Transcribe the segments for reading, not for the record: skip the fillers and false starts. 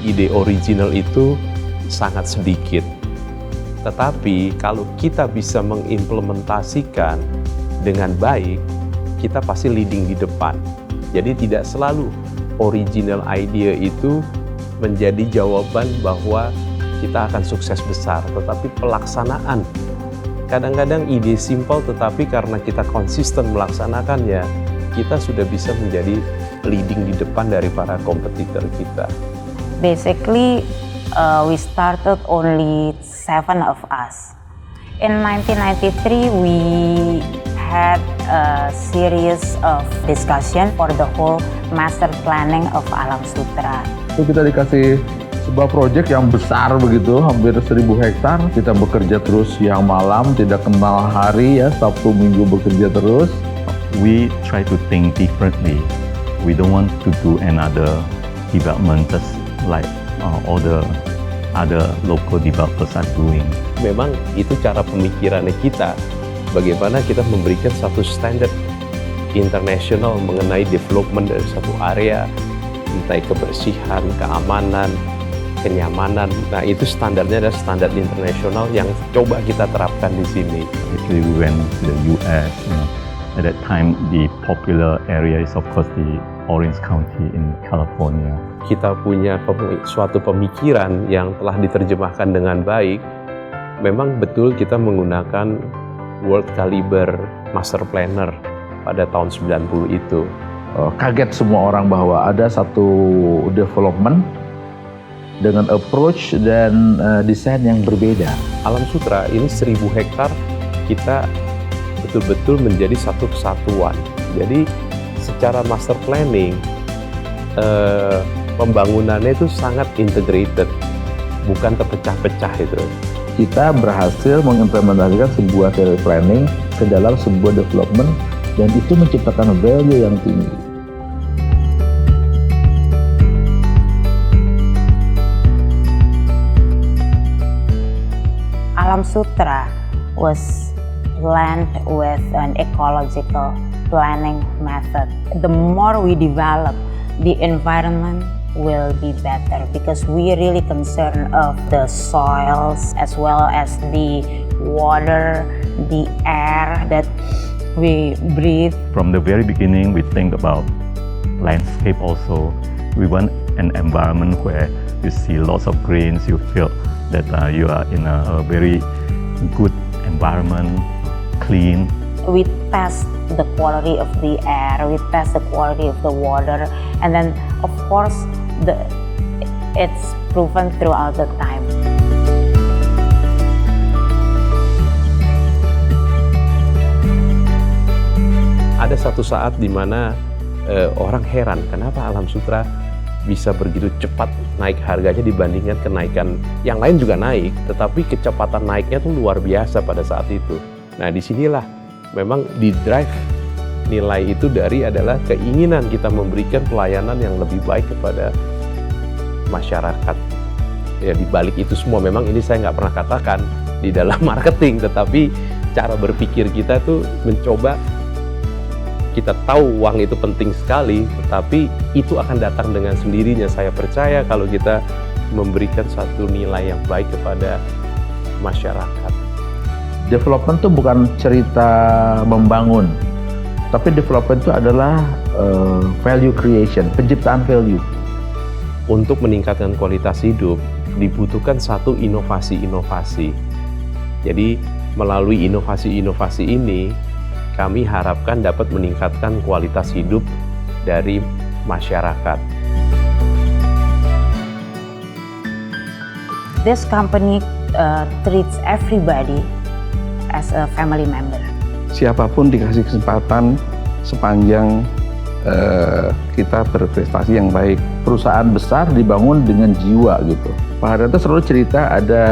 ide original itu sangat sedikit. Tetapi kalau kita bisa mengimplementasikan dengan baik, kita pasti leading di depan. Jadi tidak selalu original idea itu menjadi jawaban bahwa kita akan sukses besar, tetapi pelaksanaan. Kadang-kadang ide simpel, tetapi karena kita konsisten melaksanakannya, kita sudah bisa menjadi leading di depan dari para kompetitor kita. Basically, we started only 7 of us. In 1993, we had a series of discussion for the whole master planning of Alam Sutera. Itu kita dikasih sebuah proyek yang besar begitu, hampir 1.000 hektar. Kita bekerja terus siang malam, tidak kenal hari ya, Sabtu Minggu bekerja terus. We try to think differently. We don't want to do another development just like all the other local developers are doing. Memang itu cara pemikirannya kita, bagaimana kita memberikan satu standar internasional mengenai development dari satu area, entah kebersihan, keamanan, kenyamanan. Nah, itu standarnya adalah standar internasional yang coba kita terapkan di sini. Actually, we went to the US. At that time, the popular area is of course the Orange County in California. Kita punya suatu pemikiran yang telah diterjemahkan dengan baik. Memang betul kita menggunakan World Caliber Master Planner pada tahun 90 itu. Kaget semua orang bahwa ada satu development dengan approach dan desain yang berbeda. Alam Sutera ini 1.000 hektar, kita betul-betul menjadi satu kesatuan. Jadi secara master planning, pembangunannya itu sangat integrated, bukan terpecah-pecah itu. Kita berhasil mengimplementasikan sebuah area planning ke dalam sebuah development dan itu menciptakan value yang tinggi. Alam Sutera was planned with an ecological planning method. The more we develop, the environment will be better because we really concerned of the soils as well as the water, the air that we breathe. From the very beginning, we think about landscape also. We want an environment where you see lots of greens, you feel that you are in a very good environment, clean. We test the quality of the air, we test the quality of the water, and then of course it's proven throughout the time. Ada satu saat di mana orang heran kenapa Alam Sutera bisa begitu cepat naik harganya dibandingkan kenaikan yang lain juga naik, tetapi kecepatan naiknya tuh luar biasa pada saat itu. Nah, disinilah memang di drive nilai itu dari adalah keinginan kita memberikan pelayanan yang lebih baik kepada masyarakat. Ya, di balik itu semua memang ini saya nggak pernah katakan di dalam marketing, tetapi cara berpikir kita tuh mencoba. Kita tahu uang itu penting sekali, tetapi itu akan datang dengan sendirinya. Saya percaya kalau kita memberikan satu nilai yang baik kepada masyarakat. Development itu bukan cerita membangun, tapi development itu adalah value creation, penciptaan value. Untuk meningkatkan kualitas hidup, dibutuhkan satu inovasi-inovasi. Jadi melalui inovasi-inovasi ini, kami harapkan dapat meningkatkan kualitas hidup dari masyarakat. This company treats everybody as a family member. Siapapun dikasih kesempatan sepanjang kita berprestasi yang baik. Perusahaan besar dibangun dengan jiwa gitu. Pak Haryanto selalu cerita ada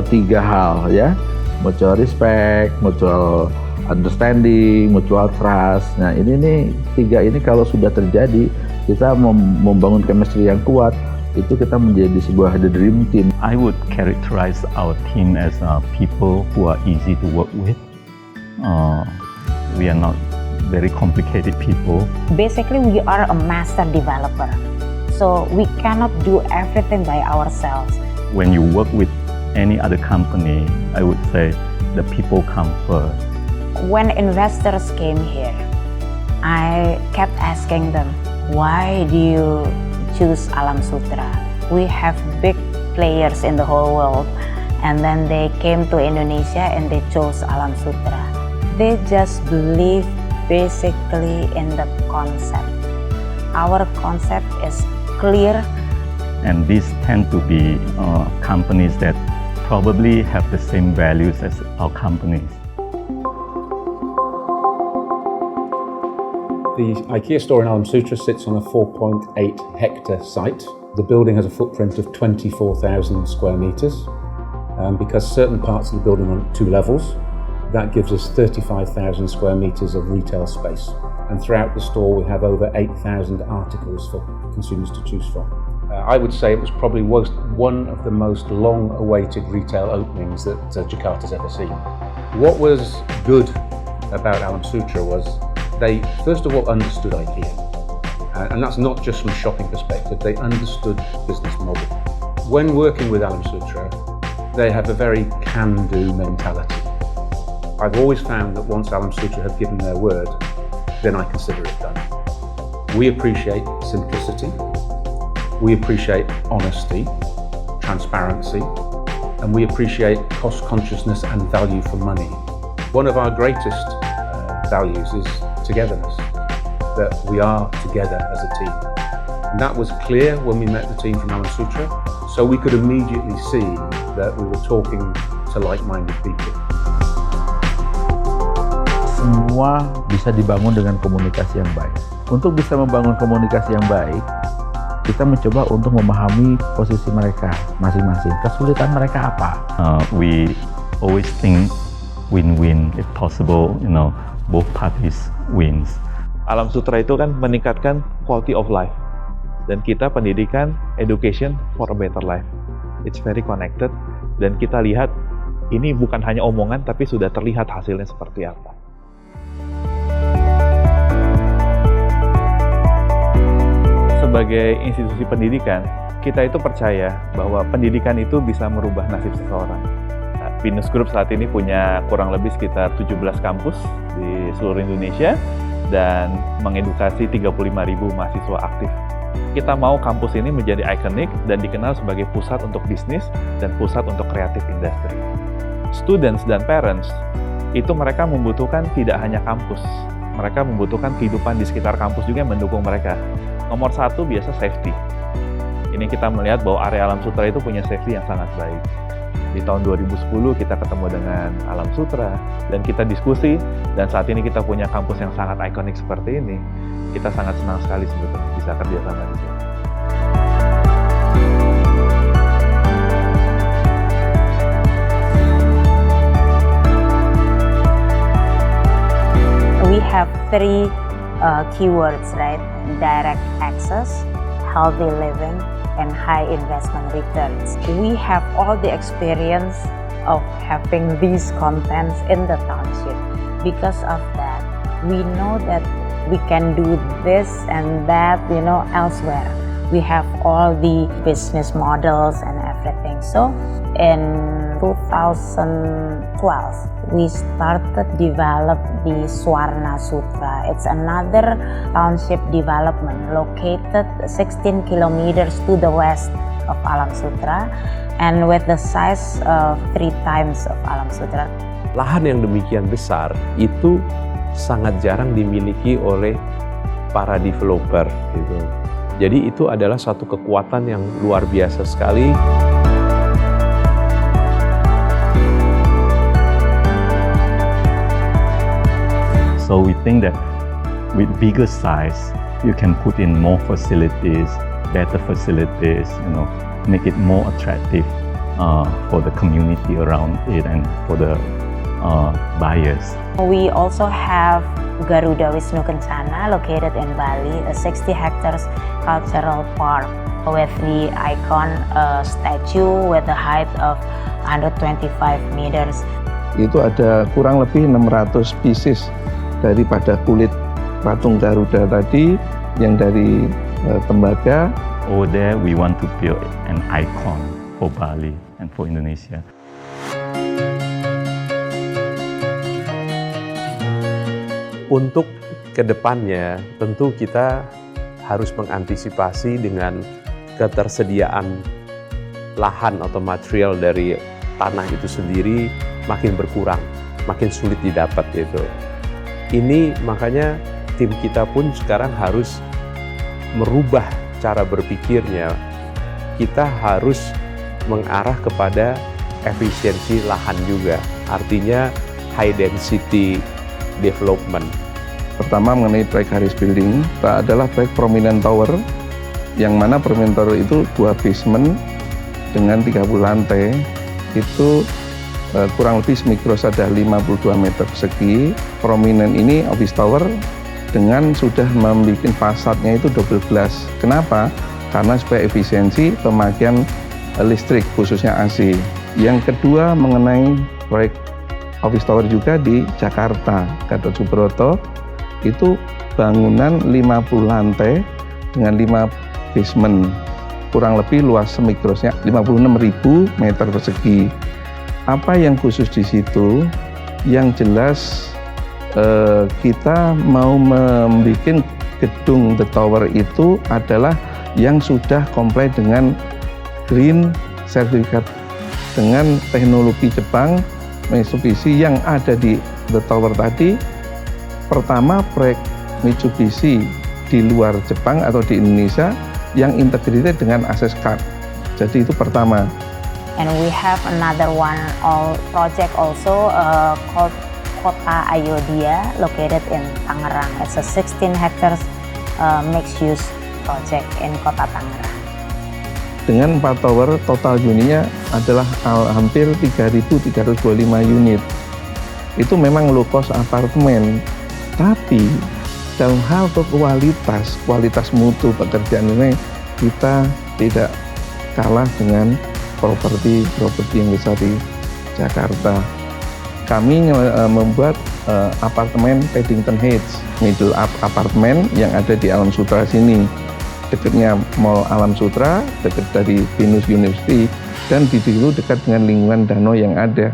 3 hal ya, mutual respect, mutual understanding, mutual trust. Nah ini nih 3 ini kalau sudah terjadi, kita membangun chemistry yang kuat, itu kita menjadi sebuah the dream team. I would characterize our team as people who are easy to work with. We are not very complicated people. Basically, we are a master developer. So we cannot do everything by ourselves. When you work with any other company, I would say the people come first. When investors came here, I kept asking them, why do you choose Alam Sutera? We have big players in the whole world. And then they came to Indonesia and they chose Alam Sutera. They just believe basically in the concept. Our concept is clear. And these tend to be companies that probably have the same values as our companies. The IKEA store in Alam Sutera sits on a 4.8 hectare site. The building has a footprint of 24,000 square meters. Because certain parts of the building are on 2 levels, that gives us 35,000 square meters of retail space. And throughout the store, we have over 8,000 articles for consumers to choose from. I would say it was probably one of the most long-awaited retail openings that Jakarta's ever seen. What was good about Alam Sutera was they, first of all, understood IKEA. And that's not just from a shopping perspective, they understood the business model. When working with Alam Sutera, they have a very can-do mentality. I've always found that once Alam Sutera have given their word, then I consider it done. We appreciate simplicity, we appreciate honesty, transparency, and we appreciate cost consciousness and value for money. One of our greatest values is togetherness, that we are together as a team. And that was clear when we met the team from Alam Sutera, so we could immediately see that we were talking to like-minded people. Semua bisa dibangun dengan komunikasi yang baik. Untuk bisa membangun komunikasi yang baik, kita mencoba untuk memahami posisi mereka masing-masing. Kesulitan mereka apa? We always think win-win if possible, both parties wins. Alam Sutera itu kan meningkatkan quality of life. Dan kita pendidikan, education for a better life. It's very connected. Dan kita lihat ini bukan hanya omongan, tapi sudah terlihat hasilnya seperti apa. Sebagai institusi pendidikan, kita itu percaya bahwa pendidikan itu bisa merubah nasib seseorang. Binus Group saat ini punya kurang lebih sekitar 17 kampus di seluruh Indonesia dan mengedukasi 35.000 mahasiswa aktif. Kita mau kampus ini menjadi ikonik dan dikenal sebagai pusat untuk bisnis dan pusat untuk kreatif industri. Students dan parents itu mereka membutuhkan tidak hanya kampus, mereka membutuhkan kehidupan di sekitar kampus juga yang mendukung mereka. Nomor 1 biasa safety. Ini kita melihat bahwa area Alam Sutera itu punya safety yang sangat baik. Di tahun 2010 kita ketemu dengan Alam Sutera dan kita diskusi, dan saat ini kita punya kampus yang sangat ikonik seperti ini. Kita sangat senang sekali sebetulnya bisa kerjasama di sini. We have 3 keywords, right? Direct access, healthy living, and high investment returns. We have all the experience of having these contents in the township. Because of that, we know that we can do this and that, elsewhere. We have all the business models and everything. So in 2012, we started develop the Swarna Sutra. It's another township development located 16 kilometers to the west of Alam Sutera and with the size of 3 times of Alam Sutera. Lahan yang demikian besar itu sangat jarang dimiliki oleh para developer gitu. Jadi itu adalah satu kekuatan yang luar biasa sekali. So we think that with bigger size, you can put in more facilities, better facilities, make it more attractive for the community around it and for the buyers. We also have Garuda Wisnu Kencana located in Bali, a 60 hectares cultural park with the icon statue with a height of 125 meters. Itu ada kurang lebih 600 pieces daripada kulit patung Garuda tadi yang dari tembaga Over there, we want to build an icon for Bali and for Indonesia. Untuk kedepannya, tentu kita harus mengantisipasi dengan ketersediaan lahan atau material dari tanah itu sendiri makin berkurang, makin sulit didapat gitu. Ini makanya tim kita pun sekarang harus merubah cara berpikirnya. Kita harus mengarah kepada efisiensi lahan juga, artinya high density development. Pertama mengenai proyek Haris Building, adalah proyek Prominent Tower, yang mana Prominent Tower itu 2 basement dengan 30 lantai, itu kurang lebih semikro saja 52 meter persegi. Prominent ini office tower dengan sudah membuat fasadnya itu double glass. Kenapa? Karena supaya efisiensi pemakaian listrik khususnya AC. Yang kedua mengenai proyek office tower juga di Jakarta, Gatot Subroto, itu bangunan 50 lantai dengan 5 basement, kurang lebih luas semikrosnya 56.000 meter persegi. Apa yang khusus di situ? Yang jelas kita mau membuat gedung The Tower itu adalah yang sudah comply dengan Green Certificate dengan teknologi Jepang. Mitsubishi yang ada di The Tower tadi, pertama proyek Mitsubishi di luar Jepang atau di Indonesia yang integrated dengan access card. Jadi itu pertama. And we have another one project also called Kota Ayodhya, located in Tangerang. It's a 16 hectares mixed-use project in Kota Tangerang. Dengan 4 tower, total unitnya adalah hampir 3.325 unit. Itu memang low cost apartemen, tapi dalam hal kualitas mutu pekerjaan ini kita tidak kalah dengan properti yang besar di Jakarta. Kami membuat apartemen Paddington Heights, middle up apartemen yang ada di Alam Sutera sini. Dekatnya Mall Alam Sutera, dekat dari Venus University, dan di situ dekat dengan lingkungan danau yang ada.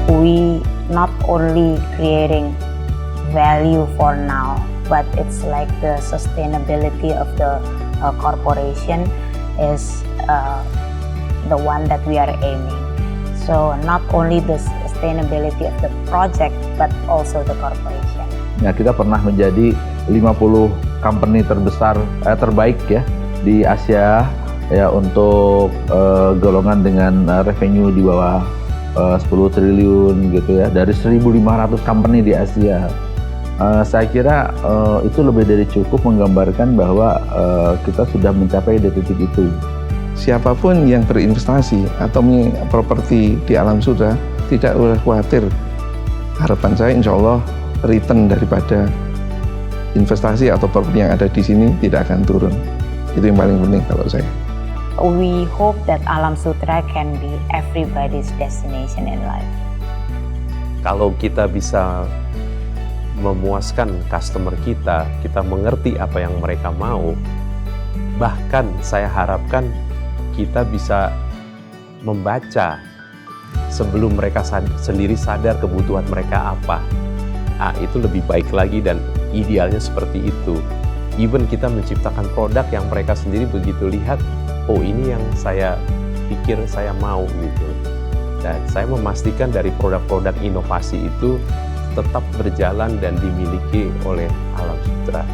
We not only creating value for now, but it's like the sustainability of the corporation is the one that we are aiming. So not only the sustainability of the project, but also the corporation. Ya, kita pernah menjadi 50 company terbesar terbaik ya di Asia ya untuk golongan dengan revenue di bawah 10 triliun gitu ya, dari 1.500 company di Asia. Saya kira itu lebih dari cukup menggambarkan bahwa kita sudah mencapai di titik itu. Siapapun yang berinvestasi atau properti di Alam Sutera tidak usah khawatir. Harapan saya insya Allah return daripada investasi atau properti yang ada di sini tidak akan turun. Itu yang paling penting kalau saya. We hope that Alam Sutera can be everybody's destination in life. Kalau kita bisa memuaskan customer kita, kita mengerti apa yang mereka mau, bahkan saya harapkan kita bisa membaca sebelum mereka sendiri sadar kebutuhan mereka apa. Itu lebih baik lagi dan idealnya seperti itu. Even kita menciptakan produk yang mereka sendiri begitu lihat, oh ini yang saya pikir saya mau gitu. Dan saya memastikan dari produk-produk inovasi itu tetap berjalan dan dimiliki oleh Alam Sutera.